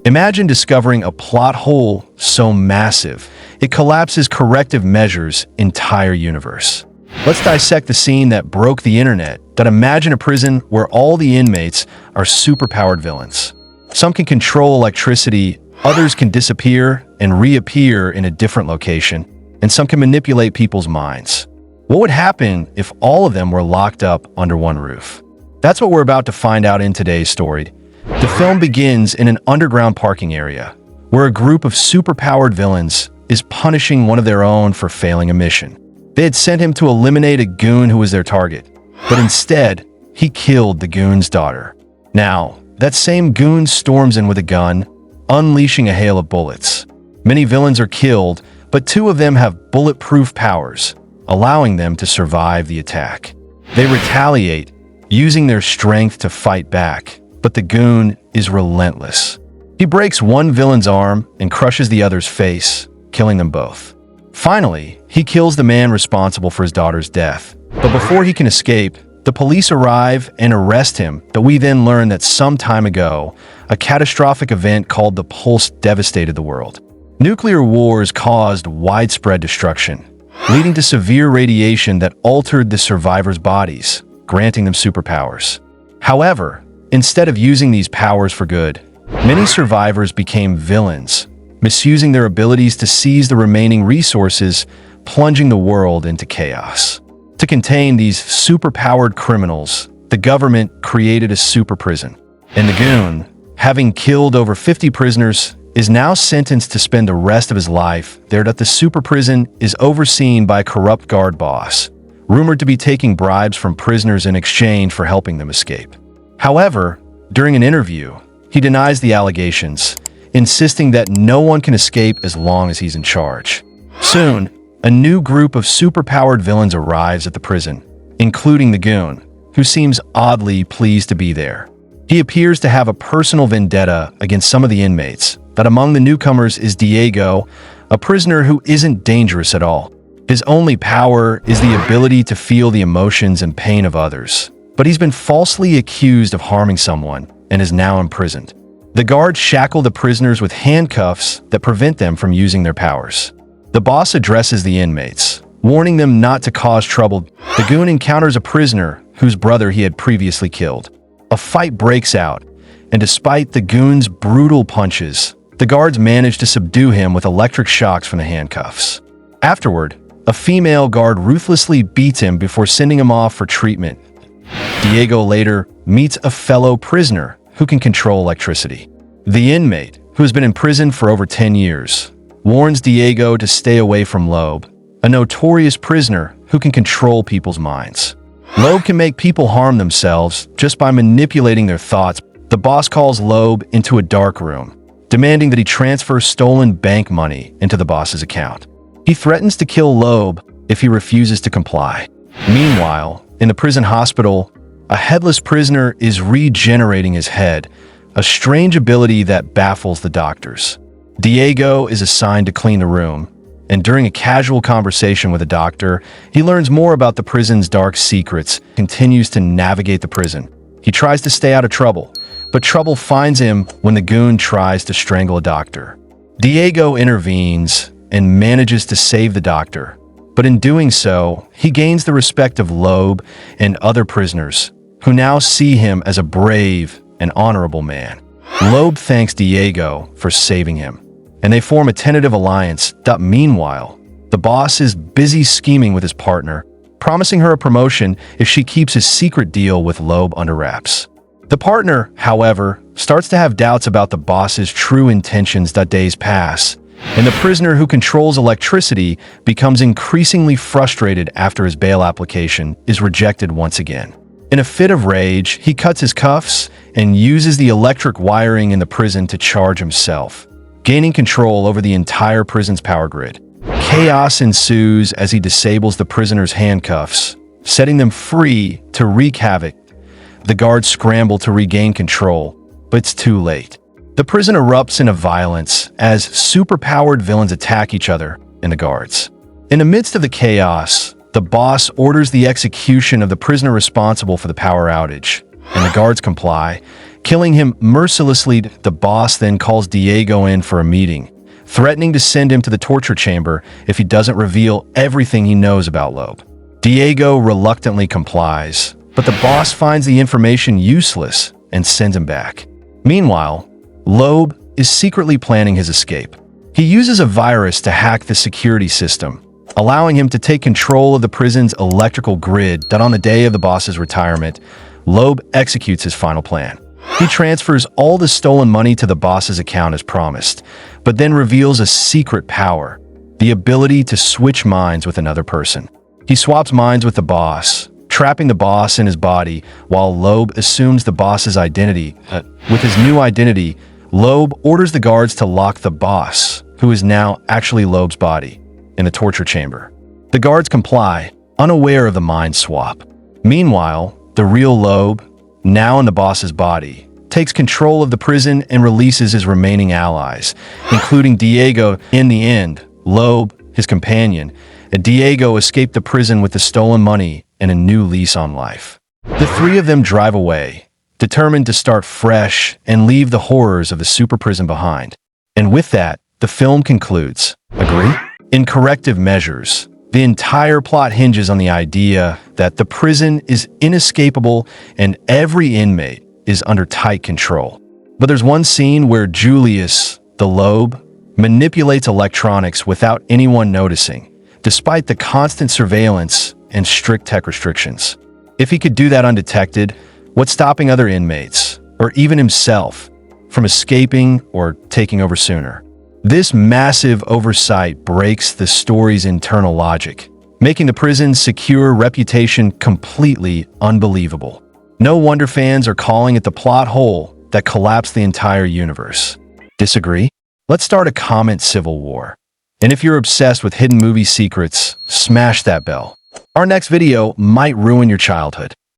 Imagine discovering a plot hole so massive, it collapses Corrective Measures' entire universe. Let's dissect the scene that broke the internet. Imagine a prison where all the inmates are superpowered villains. Some can control electricity, others can disappear and reappear in a different location, and some can manipulate people's minds. What would happen if all of them were locked up under one roof? That's what we're about to find out in today's story. The film begins in an underground parking area, where a group of superpowered villains is punishing one of their own for failing a mission. They had sent him to eliminate a goon who was their target, but instead, he killed the goon's daughter. Now, that same goon storms in with a gun, unleashing a hail of bullets. Many villains are killed, but two of them have bulletproof powers, allowing them to survive the attack. They retaliate, using their strength to fight back, but the goon is relentless. He breaks one villain's arm and crushes the other's face, killing them both. Finally, he kills the man responsible for his daughter's death. But before he can escape, the police arrive and arrest him, but we then learn that some time ago, a catastrophic event called the Pulse devastated the world. Nuclear wars caused widespread destruction, leading to severe radiation that altered the survivors' bodies, granting them superpowers. However, instead of using these powers for good, many survivors became villains, misusing their abilities to seize the remaining resources, plunging the world into chaos. To contain these superpowered criminals, the government created a super prison. And the goon, having killed over 50 prisoners, is now sentenced to spend the rest of his life there. The super prison is overseen by a corrupt guard boss, rumored to be taking bribes from prisoners in exchange for helping them escape. However, during an interview, he denies the allegations, insisting that no one can escape as long as he's in charge. Soon, a new group of superpowered villains arrives at the prison, including the goon, who seems oddly pleased to be there. He appears to have a personal vendetta against some of the inmates, but among the newcomers is Diego, a prisoner who isn't dangerous at all. His only power is the ability to feel the emotions and pain of others, but he's been falsely accused of harming someone and is now imprisoned. The guards shackle the prisoners with handcuffs that prevent them from using their powers. The boss addresses the inmates, warning them not to cause trouble. The goon encounters a prisoner whose brother he had previously killed. A fight breaks out, and despite the goon's brutal punches, the guards manage to subdue him with electric shocks from the handcuffs. Afterward, a female guard ruthlessly beats him before sending him off for treatment. Diego later meets a fellow prisoner who can control electricity. The inmate, who has been in prison for over 10 years, warns Diego to stay away from Loeb, a notorious prisoner who can control people's minds. Loeb can make people harm themselves just by manipulating their thoughts. The boss calls Loeb into a dark room, demanding that he transfer stolen bank money into the boss's account. He threatens to kill Loeb if he refuses to comply. Meanwhile, in the prison hospital, a headless prisoner is regenerating his head, a strange ability that baffles the doctors. Diego is assigned to clean the room, and during a casual conversation with a doctor, he learns more about the prison's dark secrets, continues to navigate the prison. He tries to stay out of trouble, but trouble finds him when the goon tries to strangle a doctor. Diego intervenes and manages to save the doctor, but in doing so, he gains the respect of Loeb and other prisoners, who now see him as a brave and honorable man. Loeb thanks Diego for saving him, and they form a tentative alliance. Meanwhile, the boss is busy scheming with his partner, promising her a promotion if she keeps his secret deal with Loeb under wraps. The partner, however, starts to have doubts about the boss's true intentions. Days pass, and the prisoner who controls electricity becomes increasingly frustrated after his bail application is rejected once again. In a fit of rage, he cuts his cuffs and uses the electric wiring in the prison to charge himself, gaining control over the entire prison's power grid. Chaos ensues as he disables the prisoners' handcuffs, setting them free to wreak havoc. The guards scramble to regain control, but it's too late. The prison erupts into violence as superpowered villains attack each other and the guards. In the midst of the chaos, the boss orders the execution of the prisoner responsible for the power outage, and the guards comply, killing him mercilessly. The boss then calls Diego in for a meeting, threatening to send him to the torture chamber if he doesn't reveal everything he knows about Loeb. Diego reluctantly complies, but the boss finds the information useless and sends him back. Meanwhile, Loeb is secretly planning his escape. He uses a virus to hack the security system, allowing him to take control of the prison's electrical grid. That on the day of the boss's retirement, Loeb executes his final plan. He transfers all the stolen money to the boss's account as promised, but then reveals a secret power, the ability to switch minds with another person. He swaps minds with the boss, trapping the boss in his body while Loeb assumes the boss's identity. With his new identity, Loeb orders the guards to lock the boss, who is now actually Loeb's body, in the torture chamber. The guards comply, unaware of the mind swap. Meanwhile, the real Loeb, now in the boss's body, takes control of the prison and releases his remaining allies, including Diego. In the end, Loeb, his companion, and Diego escape the prison with the stolen money and a new lease on life. The three of them drive away, determined to start fresh and leave the horrors of the super prison behind. And with that, the film concludes. Agree? In Corrective Measures, the entire plot hinges on the idea that the prison is inescapable and every inmate is under tight control. But there's one scene where Julius, the Loeb, manipulates electronics without anyone noticing, despite the constant surveillance and strict tech restrictions. If he could do that undetected, what's stopping other inmates, or even himself, from escaping or taking over sooner? This massive oversight breaks the story's internal logic, making the prison's secure reputation completely unbelievable. No wonder fans are calling it the plot hole that collapsed the entire universe. Disagree? Let's start a comment civil war. And if you're obsessed with hidden movie secrets, smash that bell. Our next video might ruin your childhood.